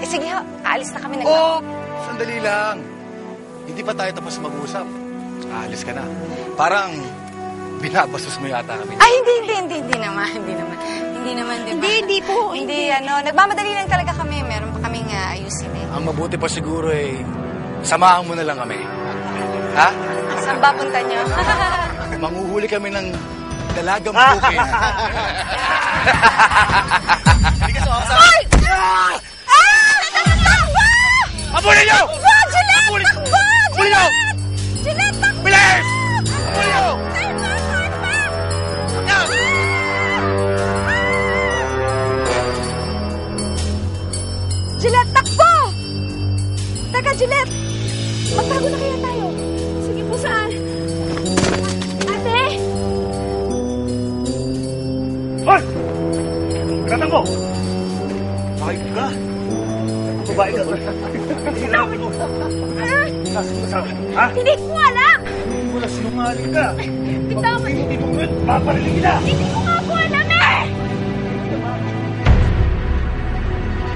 sige ho, aalis na kami na. Oh! Sandali lang. Hindi pa tayo tapos mag-usap. Aalis ka na. Parang binabastos mo yata kami. Ay, hindi naman, di ba? Hindi po. Hindi, nagmamadali lang talaga kami. Meron pa kaming ayusin eh. Ang mabuti pa siguro samahan mo na lang kami. Ha? Saan ba punta niyo? Manguhuli kami ng dalagang bukid. Hindi ka sa Ay! Habulin niyo! Gillette! Habulin niyo! Gillette, takbo! Bilis! Habulin niyo! Gillette, takbo! Teka, Gillette! Magtago na kaya tayo. Sige po, saan? Ate! Hoy! Katang mo! Bakit ka? Babae ka. Hirapan mo. Ha? Hindi ko alam! Wala sinungaling ka. Bitawan! Hindi mo yun, paparinig kita. Hindi ko nga po alam eh!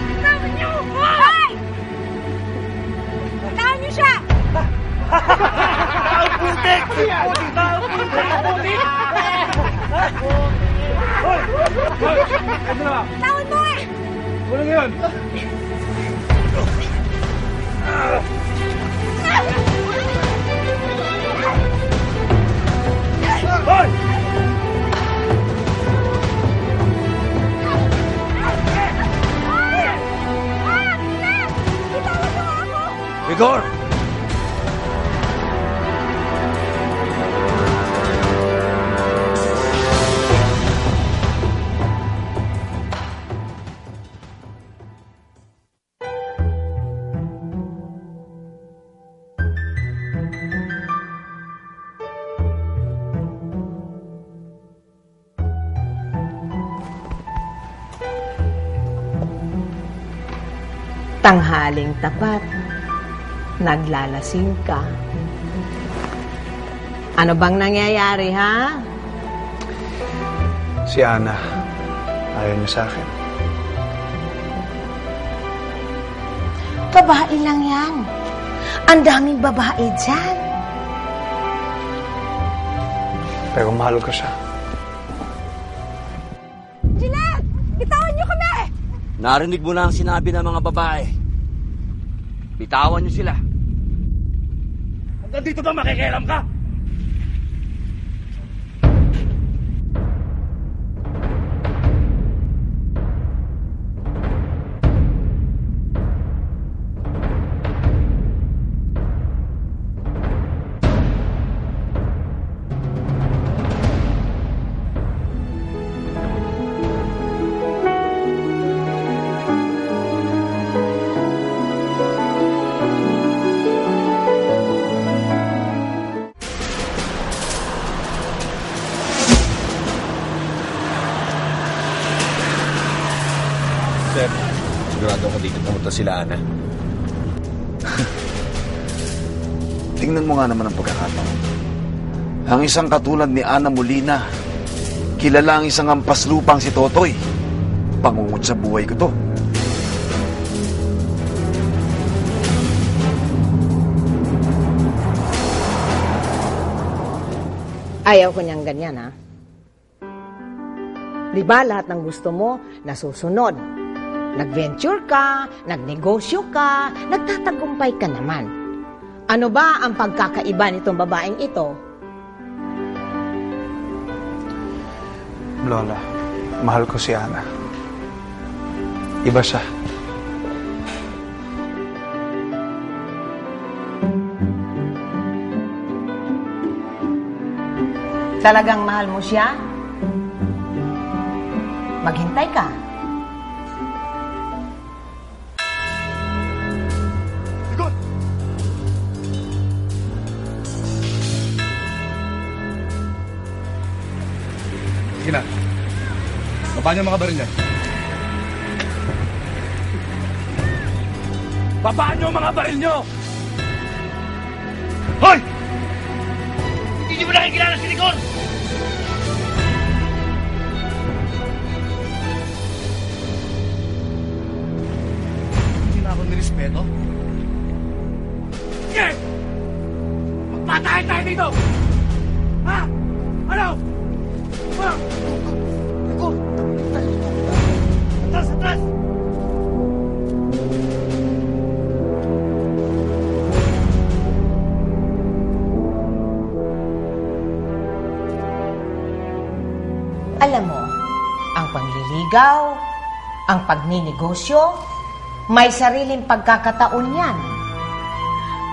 Bitawan niyo! Hoy! Bitawan niyo siya! Tao putik! Tao putik! Hoy! Hoy! Ano na? Bitawan mo eh! Wala ngayon. Hoy! Vigor! Tanghaling tapat, naglalasing ka. Ano bang nangyayari, ha? Si Ana, ayaw niya sa akin. Babae lang yan. Ang daming babae dyan. Pero mahal ko siya. Gillette! Bitawan niyo kami! Narinig mo na ang sinabi ng mga babae. Bitawan niyo sila. Hanggang dito ba makikialam ka? Sir, sigurado ako dito pumunta sila, Ana. Tingnan mo nga naman ang pagkakataon. Ang isang katulad ni Ana Molina, kilala ang isang ampas lupang si Totoy. Pangungot sa buhay ko to. Ayaw ko niyang ganyan, ha? Di ba lahat ng gusto mo, nasusunod? Nag-venture ka, nagnegosyo ka, nagtatagumpay ka naman. Ano ba ang pagkakaiba nitong babaeng ito? Lola, mahal ko si Ana. Iba siya. Talagang mahal mo siya? Maghintay ka. Vigor! Sige na. Baba niyo mga baril niyan. Babaan niyo ang mga baril niyo! Hoy! Hindi niyo ba nakikilala si Nicole? respeto? Sige! Magpatayin tayo dito! Ha? Ano? Ano? Atras, atras! Alam mo, ang pangliligaw, ang pagninegosyo, may sariling pagkakataon yan.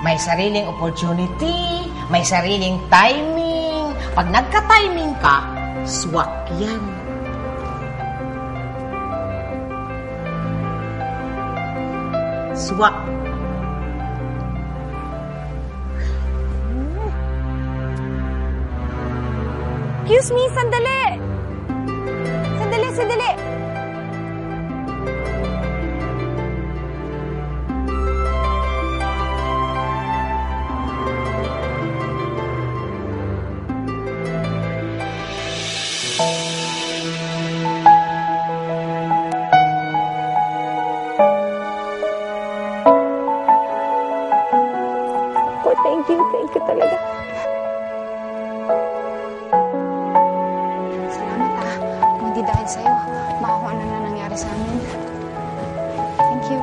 May sariling opportunity, may sariling timing. Pag nagka-timing ka, swak yan. Swak. Excuse me, sandali! Sandali! Oh, thank you talaga. Salamat kung hindi dahil sa'yo, baka kung ano na nangyari sa amin. Thank you.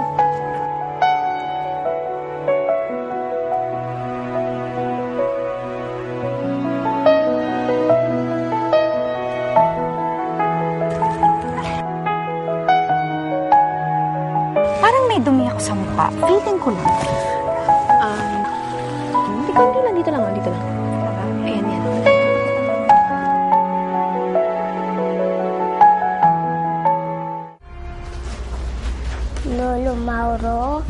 Parang may dumi ako sa mukha. Feeling ko lang. Hindi lang. Dito lang. Ayan. Lolo Mauro,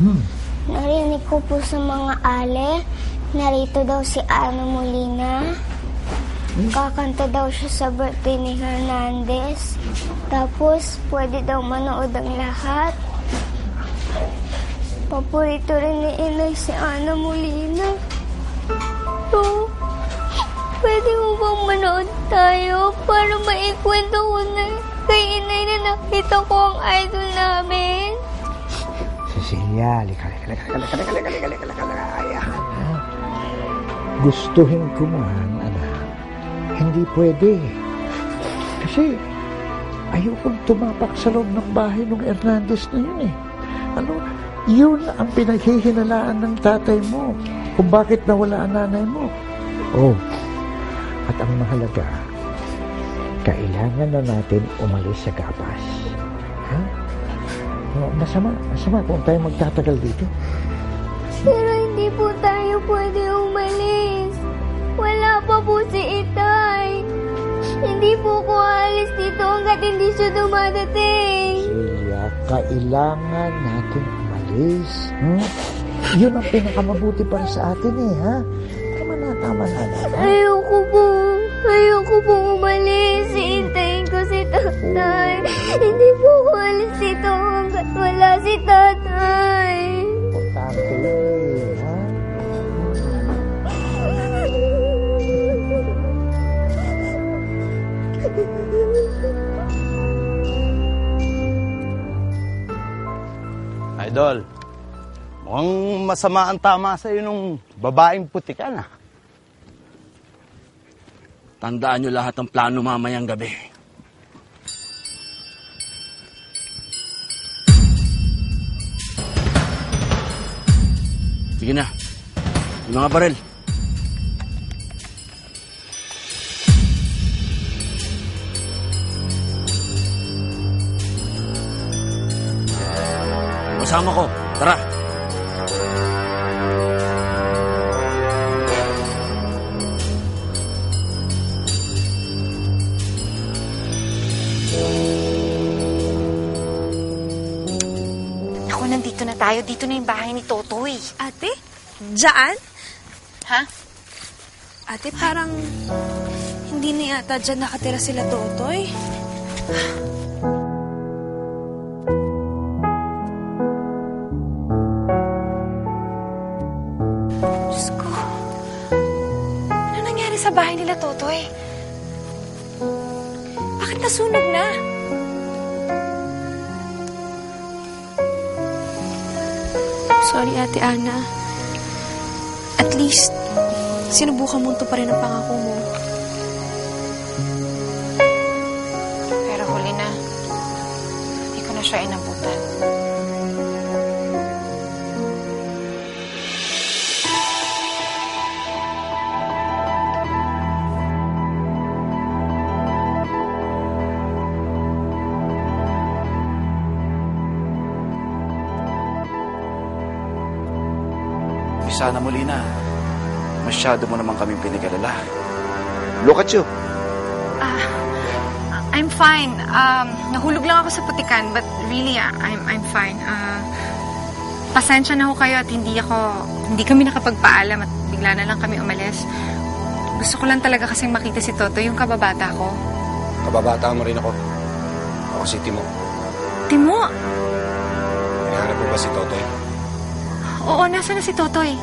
narinig ko po sa mga ale, narito daw si Ana Molina. Kakanta daw siya sa birthday ni Hernandez. Tapos, pwede daw manood ang lahat. Paborito rin ni Inay si Ana Molina. So, pwede mo bang manood tayo para maikwento ko na kay Inay na nakita ko ang idol namin? Cecilia, lika. Ayan. Gustuhin ko man, anak. Hindi pwede. Kasi, ayokong tumapak sa loob ng bahay ng Hernandez na yun eh. Yun ang pinaghihinalaan ng tatay mo kung bakit nawala ang nanay mo. Oh, at ang mahalaga, kailangan na natin umalis sa gapas. Ha? Masama kung tayo magtatagal dito. Pero hindi po tayo pwede umalis. Wala pa po si Itay. Hindi po ko alis dito hanggat hindi siya dumadating. Silya, kailangan natin umalis. Yun ang pinakamabuti para sa atin eh, ha? Tama na. Ayoko po umalis. Hintayin ko si tatay. Hindi po ko alis dito hanggat wala si tatay. Importante yun, ha? Idol, mukhang masama ang tama sa'yo nung babaeng putikan, ah. Tandaan nyo lahat ng plano mamayang gabi. Sige na. Yung mga baril. Kasama ko. Tara. Nandito na tayo. Dito na yung bahay ni Totoy. Ate? Diyan? Ha? Ate, parang hindi na yata dyan nakatira sila Totoy. Diyos ko. Ano nangyari sa bahay nila Totoy? Bakit nasunog na? Sorry, Ate Ana. At least, sinubukan mo pa rin ang pangako mo. Pero huli na. Hindi ko na siya inabutan. Sana Molina, masyado mo naman kaming pinag-alala. Look at you. I'm fine. Nahulog lang ako sa putikan, but really, I'm fine. Pasensya na ho kayo at hindi kami nakapagpaalam at bigla na lang kami umalis. Gusto ko lang talaga kasing makita si Toto, yung kababata ko. Kababata mo rin ako. Ako si Timo. Timo? Hinahanap mo ba si Totoy? Oo, nasa na si Totoy?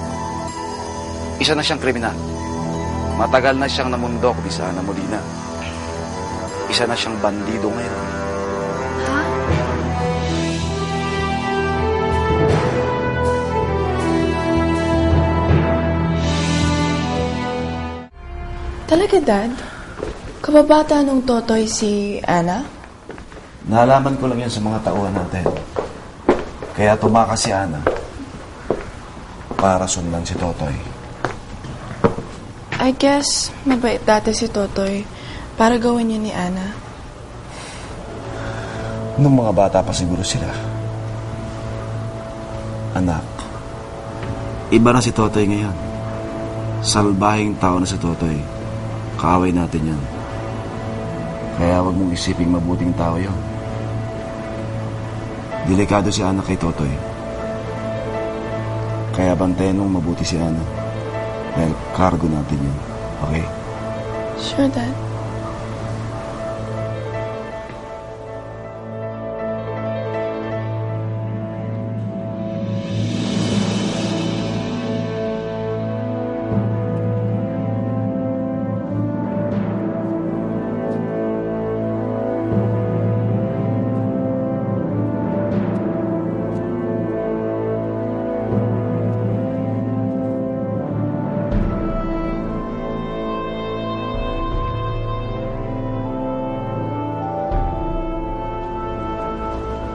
Isa na siyang kriminal. Matagal na siyang namundok ni Ana Molina. Isa na siyang bandido ngayon. Ha? Talaga, Dad? Kababata nung Totoy si Ana? Nalaman ko lang yan sa mga tauhan natin. Kaya tumakas si Ana para sundan si Totoy. I guess, mabait dati si Totoy para gawin yun ni Ana. Nung mga bata pa siguro sila. Anak, iba na si Totoy ngayon. Salbahing tao na si Totoy. Kaaway natin yan. Kaya wag mong isiping mabuting tao yun. Delikado si Ana kay Totoy. Kaya bantayan mong mabuti si Ana. Dahil cargo natin yun. Okay? Sure, Dad.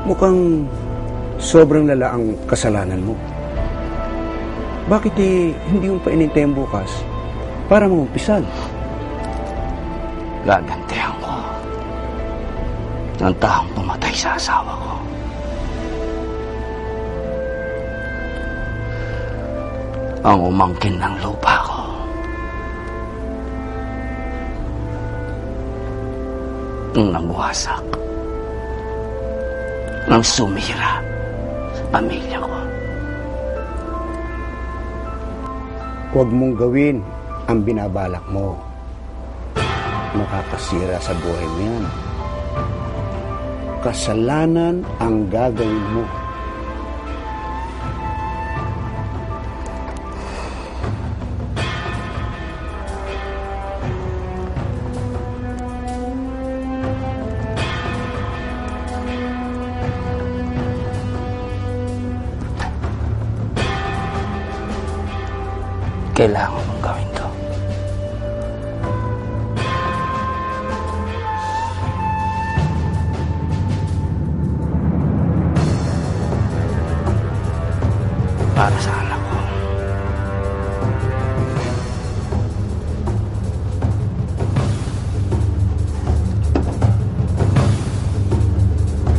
Mukhang sobrang lala ang kasalanan mo. Bakit hindi mo pa inintay ang bukas para mangumpisan? Gagantihan ko ng taong pumatay sa asawa ko. Ang umangkin ng lupa ko. Ang nabuhasak. Ang sumira sa pamilya ko. Huwag mong gawin ang binabalak mo. Makakasira sa buhay mo yan. Kasalanan ang gagawin mo. Kailangan mong gawin to. Para sa anak ko.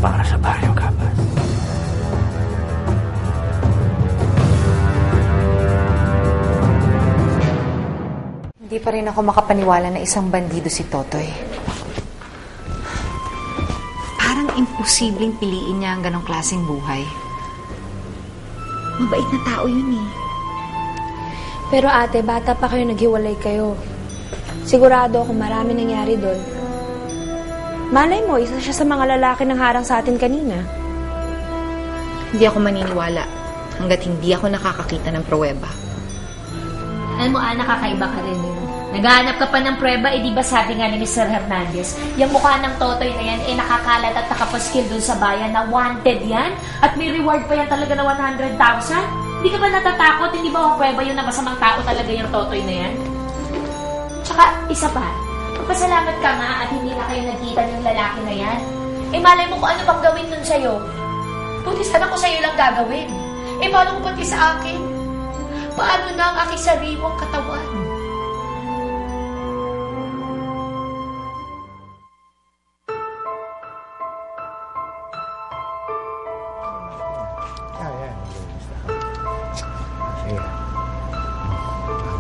Para sa Barrio Gabas. Hindi pa rin ako makapaniwala na isang bandido si Totoy. Parang imposibleng piliin niya ang ganong klaseng buhay. Mabait na tao yun eh. Pero ate, bata pa kayo, naghiwalay kayo. Sigurado ako marami nangyari doon. Malay mo, isa siya sa mga lalaki ng harang sa atin kanina. Hindi ako maniniwala hanggat hindi ako nakakakita ng pruweba. Alam mo, Ana, kakaiba ka rin yun. Naghahanap ka pa ng pruweba, di ba sabi nga ni Mr. Hernandez, yung mukha ng Totoy na yan, nakakalat at nakapaskil dun sa bayan na wanted yan, at may reward pa yan talaga na 100,000? Hindi ka ba natatakot? Hindi ba mapweba yun na masamang tao talaga yung Totoy na yan? Tsaka, isa pa, magpasalamat ka nga at hindi na kayo nagkita ng lalaki na yan. Eh, malay mo kung ano pang gawin nun sa'yo. Buti sana ko sa'yo lang gagawin. Eh, paano ko pati sa akin? Paano na ang aking sariwang katawan?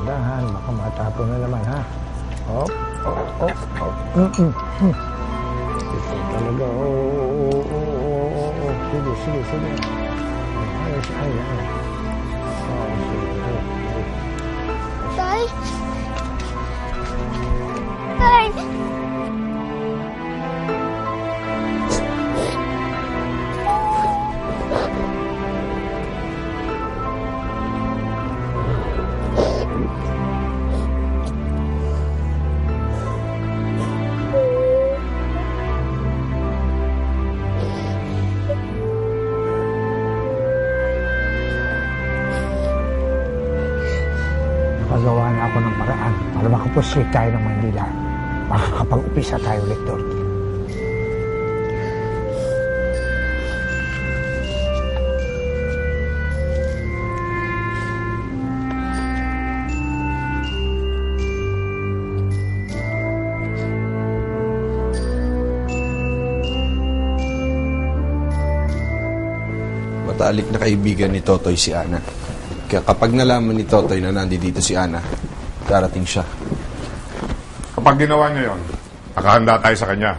Dahan, baka matapon na naman, ha? Op. Ito talaga, Sige. Ayos. Tay? Tay? Nakagawa na ako ng paraan para makapuslit tayo ng Manila. Makakapag-upisa tayo ulit doon. Matalik na kaibigan ni Totoy si Ana. Kaya kapag nalaman ni Totoy na nandito si Ana, darating siya. Kapag ginawa niya yon, nakahanda tayo sa kanya.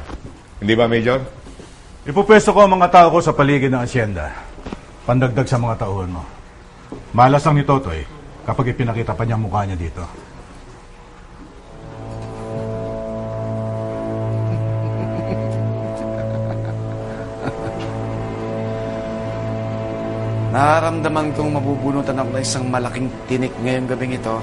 Hindi ba, Major? Ipupwesto ko ang mga tao ko sa paligid ng asyenda. Pandagdag sa mga tauhan mo. Malas lang ni Totoy kapag ipinakita pa niya ang mukha niya dito. Nararamdaman kong mabubunutan ako ng isang malaking tinik ngayong gabing ito.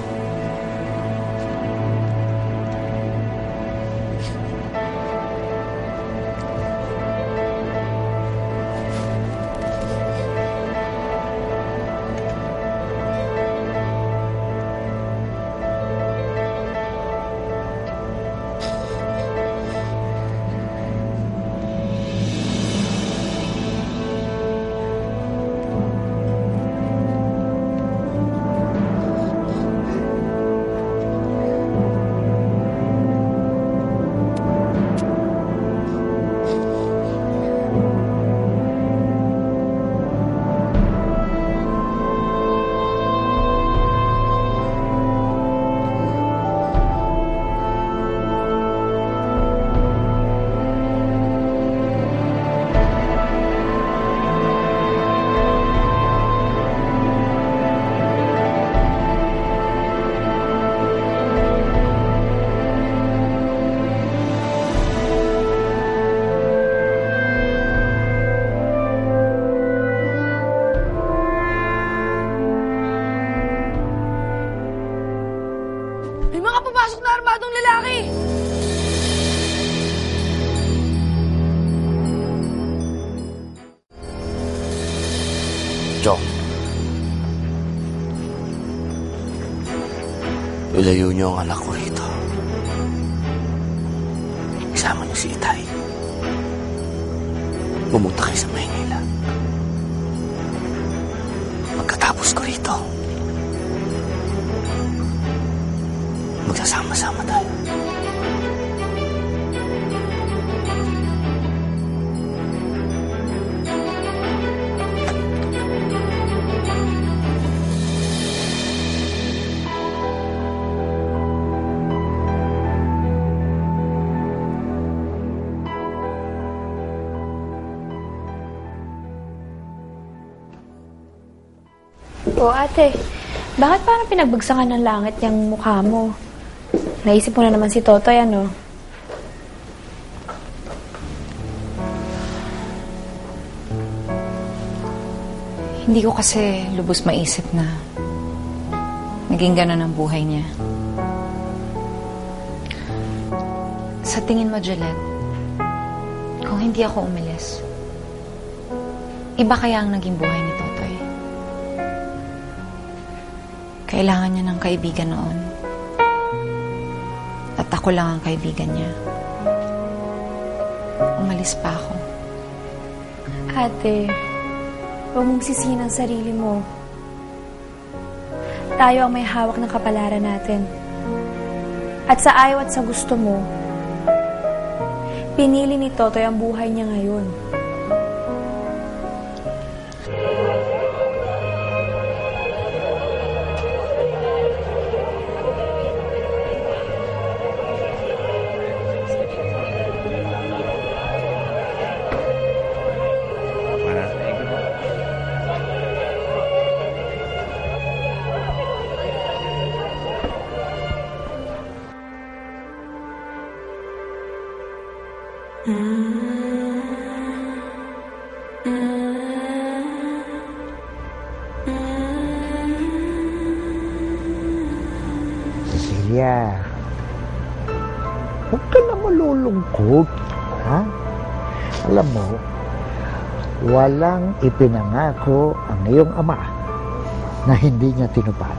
May mga pumasok na armadong lalaki! Chong. Ilayo niyo ang anak ko rito. Isama niyo si Itay. Pumunta kayo sa Maynila. Pagkatapos ko rito, magsasama-sama tayo. O ate, bakit parang pinagbagsakan ng langit yung mukha mo? Naisip mo na naman si Totoy, ano? Hindi ko kasi lubos maisip na naging ganun ang buhay niya. Sa tingin mo, Gillette, kung hindi ako umalis, iba kaya ang naging buhay ni Totoy? Kailangan niya ng kaibigan noon. At ako lang ang kaibigan niya. Umalis pa ako. Ate, huwag mong sisihin ang sarili mo. Tayo ang may hawak ng kapalaran natin. At sa ayaw at sa gusto mo, pinili ni Totoy ang buhay niya ngayon. Cecilia, huwag ka na malulungkot, ha? Alam mo, walang ipinangako ang iyong ama na hindi niya tinupad.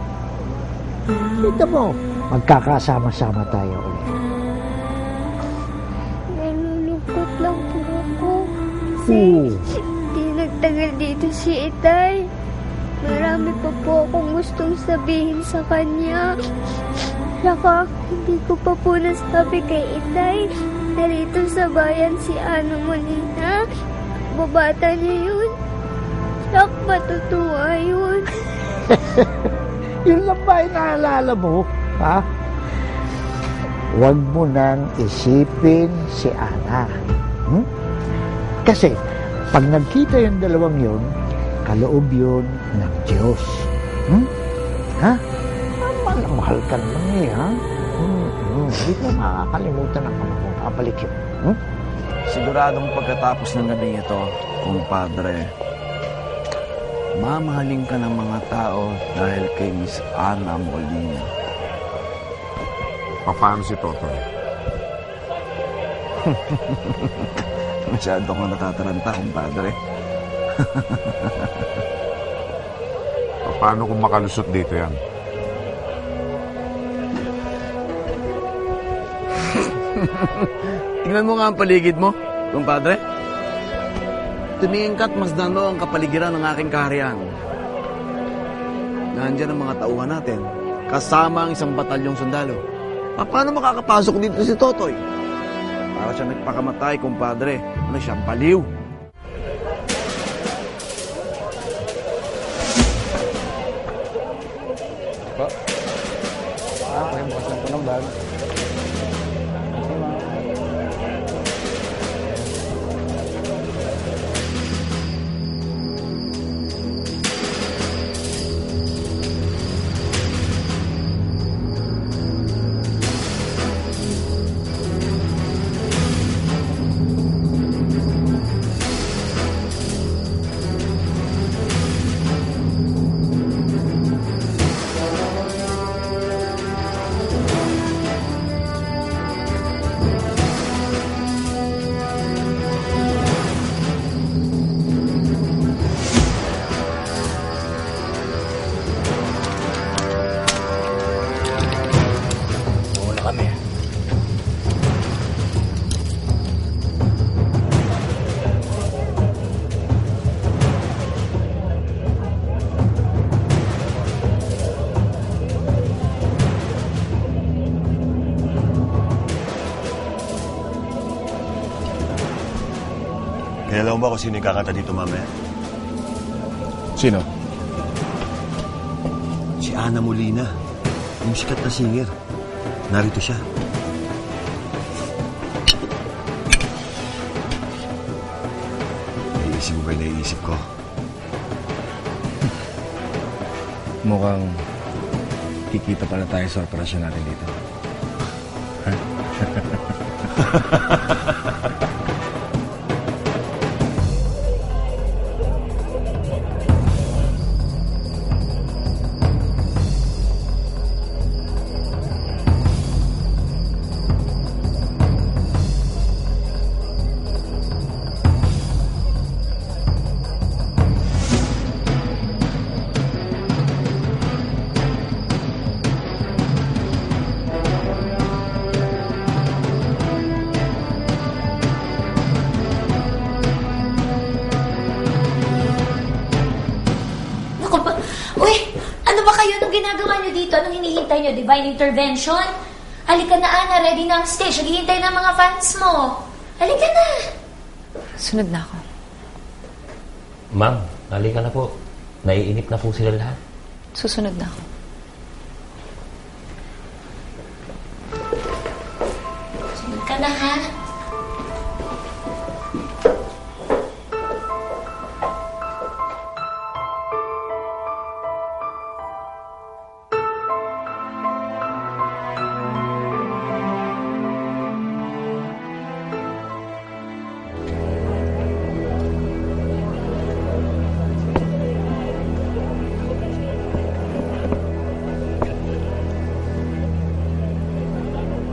Ito mo, magkakasama-sama tayo ulit. Nalulungkot lang po ako. Oo. Hindi nagtagal dito si Itay. Marami pa po akong gustong sabihin sa kanya. Saka, hindi ko pa po nasabi kay Itay na rito sa bayan si Ana Molina. Babata niya yun. Sak, matutuwa yun. Yun lang ba inaalala mo, ha? Huwag mo nang isipin si Ana. Kasi, pag nagkita yung dalawang yun, kaloob yun ng Diyos. Ha? Mahal ka naman eh, ha? Hindi ko makakalimutan ang mga kong kapalit yun. Siguradong pagkatapos ng gabi ito, kumpadre, mamahalin ka ng mga tao dahil kay Miss Ana Molina. Paano si Totoy? Masyado kong natataranta, kumpadre. Paano kung makalusot dito yan? Tingnan mo nga ang paligid mo, kumpadre. Tumingin ka't masdan mo ang kapaligiran ng aking kaharian. Nandiyan ang mga tauhan natin, kasama ang isang batalyong sundalo. Paano makakapasok dito si Totoy? Para siya nagpakamatay, kumpadre. Ano siyang baliw? Okay, bukasan ko ng bag. Kilala mo ba kung sino yung kakanta dito mamaya? Sino? Si Ana Molina. Yung sikat na singer. Narito siya. Naiisip mo ba yung naiisip ko? Mukhang kikita pala tayo sa operasyon natin dito. kayo? Anong ginagawa niyo dito? Anong hinihintay niyo? Divine intervention? Halika na, Ana. Ready na ang stage. Naghihintay ng mga fans mo. Halika na. Sunod na ako. Ma'am, halika na po. Naiinip na po sila lahat. Susunod na ako. Sunod ka na, ha?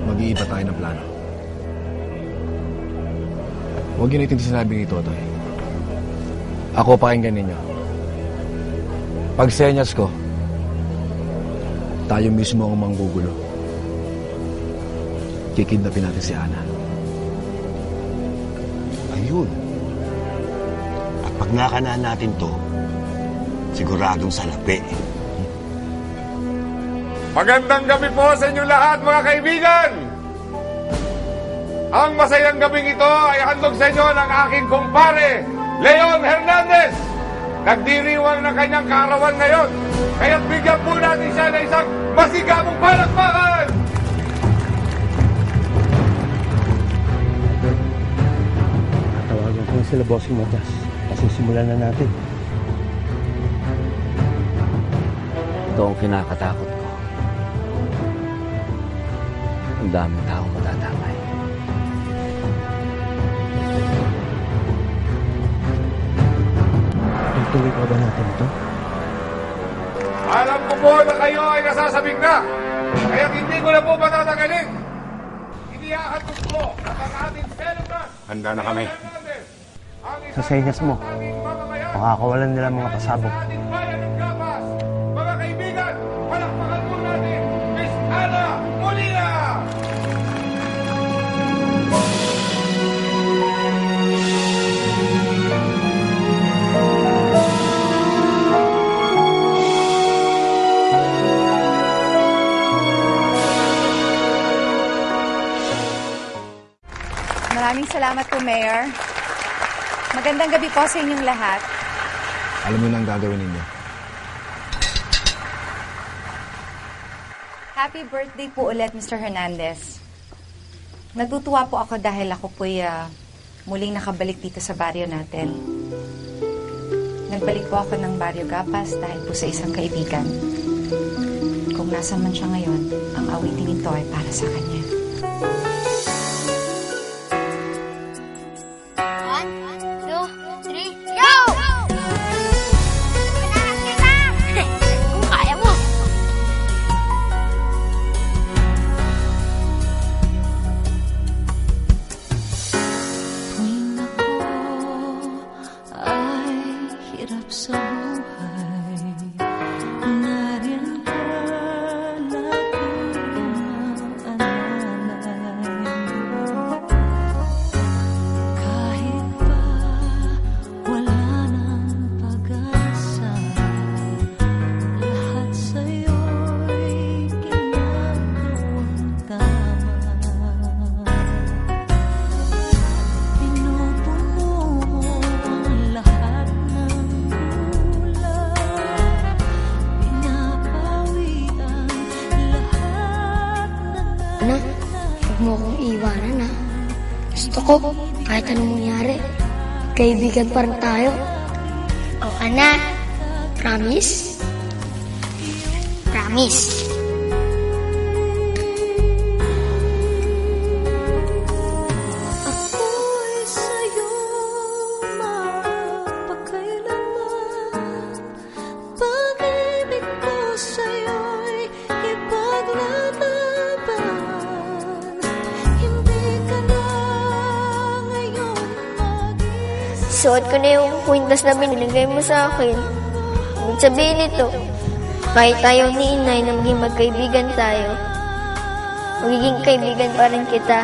Mag-iiba tayo ng plano. Huwag yun itong sinabi ni Totoy. Ako, pakinggan ninyo. Pag senyas ko, tayo mismo ang manggugulo. Kikidnapin natin si Ana. Ayun. At pag nakanaan natin to, siguradong salapi. Magandang gabi po sa inyo lahat, mga kaibigan! Ang masayang gabing ito ay handog sa inyo ng aking kumpare, Leon Hernandez! Nagdiriwang na kanyang kaarawan ngayon, kaya't bigyan po natin siya ng isang masigabong palakpakan! Tawagan ko sila Bossing Matas. Kasi simulan na natin. Ito ang kinakatakot ko. Ang daming tao matatamay. Tuloy pa ba natin ito? Alam ko po na kayo ay nasasabing na, kaya hindi ko na po matatagalin. Inihahatid ko ang ating celebrant. Handa na kami. Sa senyas mo, makakawalan nila mga pasabog. Mga kaibigan, palakpakan po natin, Miss Ana Molina! Maraming salamat po, Mayor. Magandang gabi po sa inyong lahat. Alam mo na ang gagawin ninyo. Happy birthday po ulit, Mr. Hernandez. Natutuwa po ako dahil ako po'y muling nakabalik dito sa baryo natin. Nagbalik po ako ng Barrio Gapas dahil po sa isang kaibigan. Kung nasan man siya ngayon, ang awitin nito ay para sa kanya. Kahit anong mangyari, kaibigan pa rin tayo. O, anak, promise? Promise. Suot ko na yung kwintas na binigay mo sa akin. Ibig sabihin nito, kahit tayo ni Inay na maging magkaibigan tayo, magiging kaibigan pa rin kita.